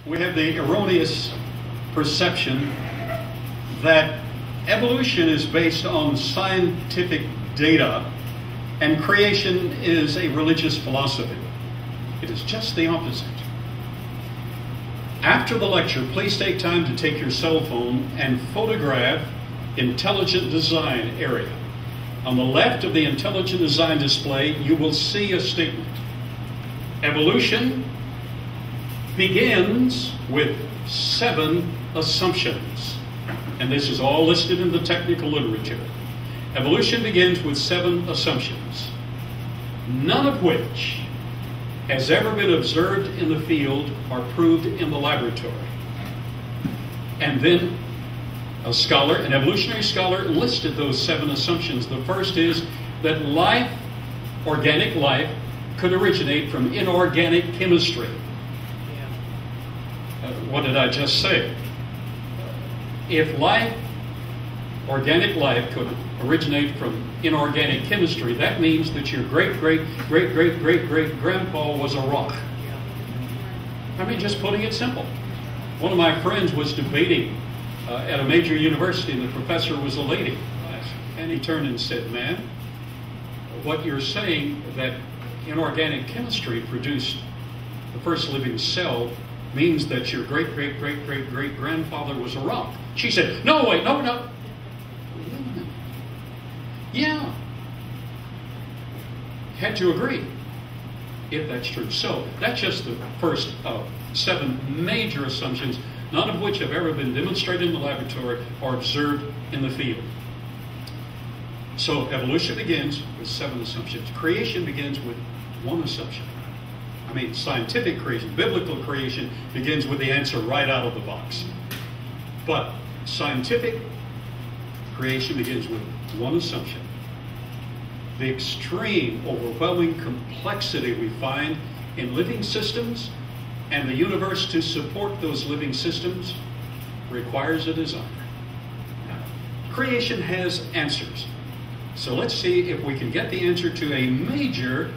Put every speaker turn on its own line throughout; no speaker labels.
We have the erroneous perception that evolution is based on scientific data and creation is a religious philosophy. It is just the opposite. After the lecture, please take time to take your cell phone and photograph Intelligent Design area. On the left of the Intelligent Design display, you will see a statement. Evolution begins with 7 assumptions. And this is all listed in the technical literature. Evolution begins with 7 assumptions, none of which has ever been observed in the field or proved in the laboratory. And then an evolutionary scholar, listed those 7 assumptions. The first is that life, organic life, could originate from inorganic chemistry. What did I just say? If life, organic life, could originate from inorganic chemistry, that means that your great-great-great-great-great-grandpa was a rock. I mean, just putting it simple. One of my friends was debating at a major university, and the professor was a lady. And he turned and said, "Man, what you're saying, that inorganic chemistry produced the first living cell, means that your great-great-great-great-great-grandfather was a rock." She said, "No, wait, no. Yeah. Had to agree, if that's true." So that's just the first of 7 major assumptions, none of which have ever been demonstrated in the laboratory or observed in the field. So evolution begins with 7 assumptions. Creation begins with 1 assumption. I mean, scientific creation, biblical creation, begins with the answer right out of the box. But scientific creation begins with 1 assumption. The extreme, overwhelming complexity we find in living systems and the universe to support those living systems requires a designer. Now, creation has answers. So let's see if we can get the answer to a major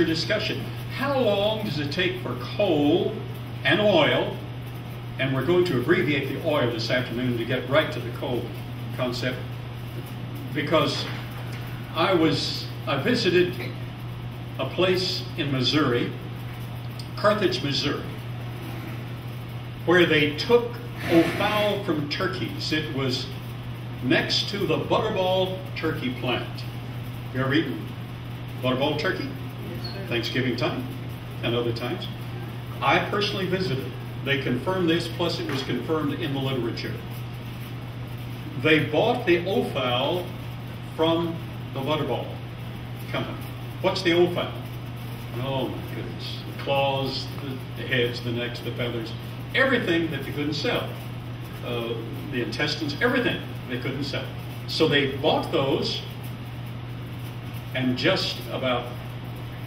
discussion. How long does it take for coal and oil, and we're going to abbreviate the oil this afternoon to get right to the coal concept, because I visited a place in Missouri, Carthage, Missouri, where they took offal from turkeys. It was next to the Butterball turkey plant. You ever eaten Butterball turkey?
Yes, sir.
Thanksgiving time and other times. I personally visited. They confirmed this, plus it was confirmed in the literature. They bought the offal from the Butterball company. What's the offal? Oh my goodness. The claws, the heads, the necks, the feathers, everything that they couldn't sell. The intestines, everything they couldn't sell. So they bought those, and just about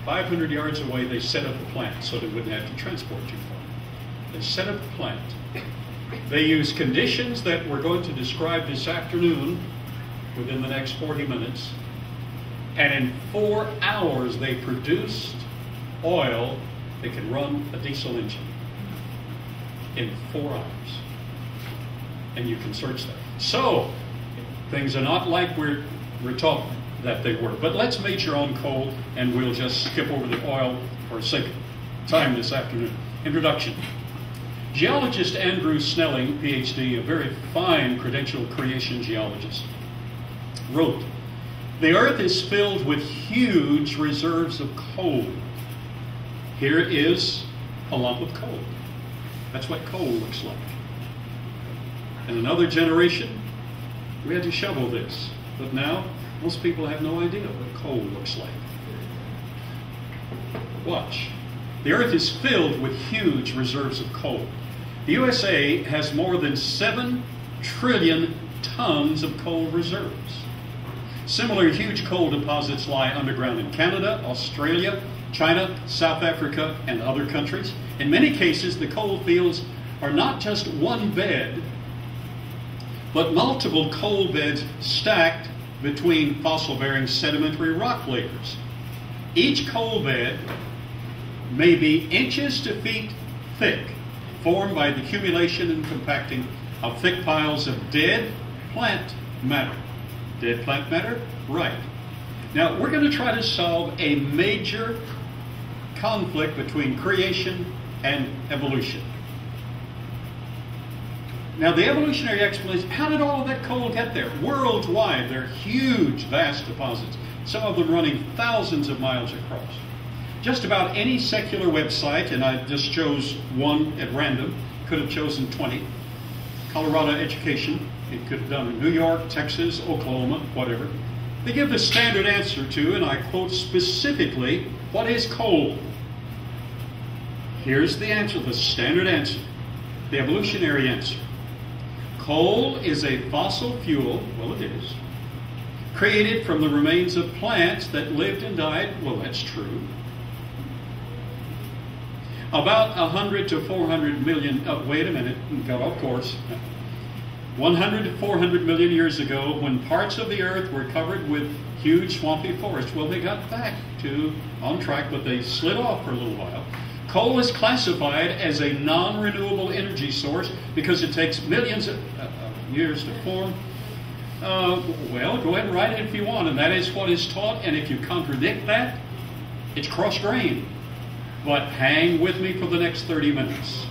500 yards away they set up a plant so they wouldn't have to transport too far. They set up a plant. They used conditions that we're going to describe this afternoon within the next 40 minutes. And in 4 hours, they produced oil that could run a diesel engine. In 4 hours. And you can search that. So, things are not like we're taught that they were. But let's major on coal, and we'll just skip over the oil for sake of time this afternoon. Introduction. Geologist Andrew Snelling, PhD, a very fine credentialed creation geologist, wrote, "The earth is filled with huge reserves of coal. Here is a lump of coal." That's what coal looks like. In another generation, we had to shovel this. But now, most people have no idea what coal looks like. Watch. The earth is filled with huge reserves of coal. The USA has more than 7 trillion tons of coal reserves. Similar huge coal deposits lie underground in Canada, Australia, China, South Africa, and other countries. In many cases, the coal fields are not just one bed, but multiple coal beds stacked between fossil-bearing sedimentary rock layers. Each coal bed may be inches to feet thick formed by the accumulation and compacting of thick piles of dead plant matter. Dead plant matter? Right. Now, we're going to try to solve a major conflict between creation and evolution. Now, the evolutionary explanation, how did all of that coal get there? Worldwide, they're huge, vast deposits, some of them running thousands of miles across. Just about any secular website, and I just chose one at random, could have chosen 20. Colorado Education, it could have done in New York, Texas, Oklahoma, whatever. They give the standard answer to, and I quote specifically, what is coal? Here's the answer, the standard answer, the evolutionary answer. Coal is a fossil fuel, well it is, created from the remains of plants that lived and died, well that's true. About 100 to 400 million, wait a minute, got off course. 100 to 400 million years ago, when parts of the earth were covered with huge swampy forests, well they got back to on track, but they slid off for a little while. Coal is classified as a non-renewable energy source because it takes millions of years to form. Well, go ahead and write it if you want, and that is what is taught, and if you contradict that, it's cross-grained. But hang with me for the next 30 minutes.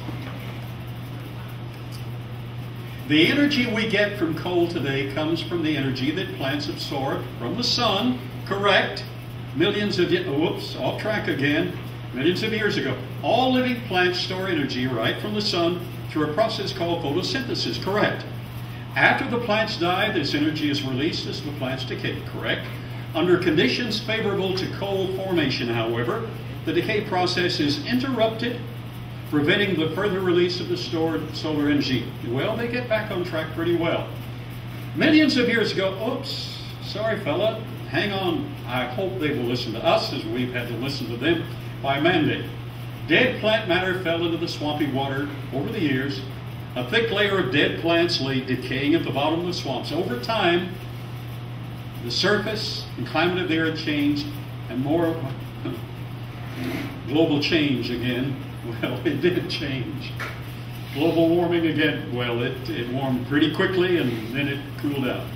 The energy we get from coal today comes from the energy that plants absorb from the sun, correct? Millions of, whoops, off track again, millions of years ago. All living plants store energy right from the sun through a process called photosynthesis, correct? After the plants die, this energy is released as the plants decay, correct? Under conditions favorable to coal formation, however, the decay process is interrupted, preventing the further release of the stored solar energy. Well, they get back on track pretty well. Millions of years ago, oops, sorry fella, hang on. I hope they will listen to us as we've had to listen to them by mandate. Dead plant matter fell into the swampy water over the years. A thick layer of dead plants lay decaying at the bottom of the swamps. Over time, the surface and climate of the earth changed, and more global change again. Well, it did change. Global warming again. Well, it warmed pretty quickly and then it cooled down.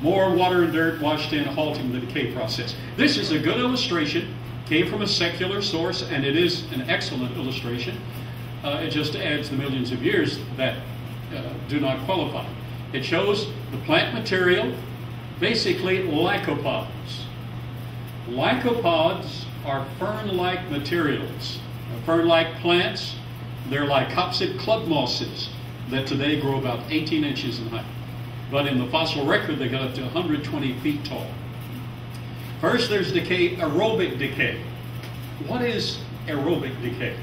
More water and dirt washed in, halting the decay process. This is a good illustration. Came from a secular source, and it is an excellent illustration. It just adds the millions of years that do not qualify. It shows the plant material, basically lycopods. Lycopods are fern-like materials. Fern-like plants, they're lycopsid club mosses that today grow about 18 inches in height. But in the fossil record, they got up to 120 feet tall. First, there's decay, aerobic decay. What is aerobic decay?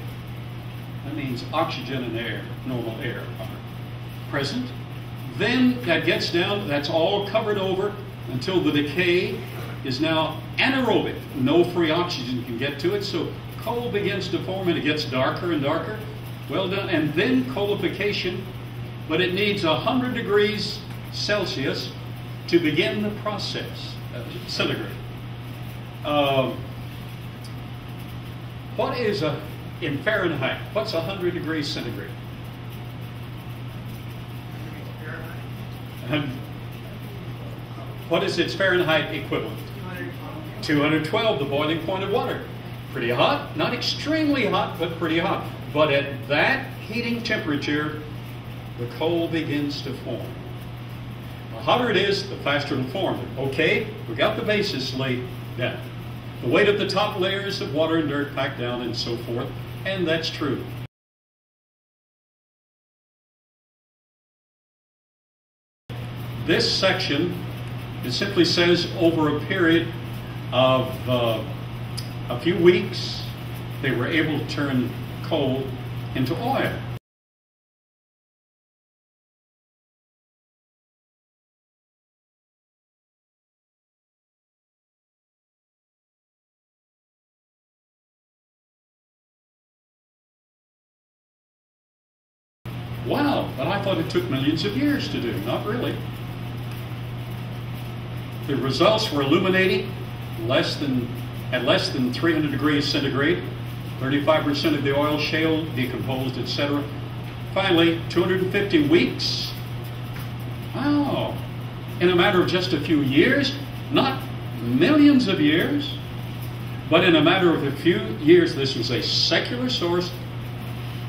That means oxygen and air, normal air, are present. Then that gets down, that's all covered over until the decay is now anaerobic. No free oxygen can get to it, so coal begins to form and it gets darker and darker. Well done. And then coalification, but it needs 100 degrees Celsius to begin the process, centigrade. What is in Fahrenheit? What's 100 degrees centigrade? What is its Fahrenheit equivalent? 212, the boiling point of water. Pretty hot, not extremely hot, but pretty hot. But at that heating temperature, the coal begins to form. The hotter it is, the faster it'll form. Okay, we got the basis laid down. The weight of the top layers of water and dirt packed down and so forth, and that's true. This section, it simply says over a period of a few weeks, they were able to turn coal into oil. Wow, but I thought it took millions of years to do. Not really. The results were illuminating, at less than 300 degrees centigrade. 35% of the oil shale decomposed, etc. Finally, 250 weeks. Wow. In a matter of just a few years, not millions of years, but in a matter of a few years, this was a secular source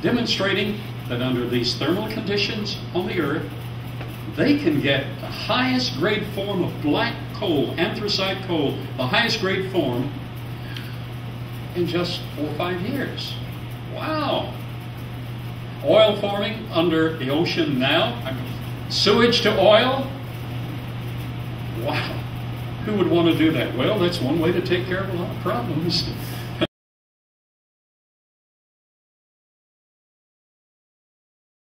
demonstrating that under these thermal conditions on the Earth, they can get the highest grade form of black coal, anthracite coal, the highest grade form, in just 4 or 5 years. Wow. Oil forming under the ocean now. Sewage to oil. Wow. Who would want to do that? Well, that's one way to take care of a lot of problems.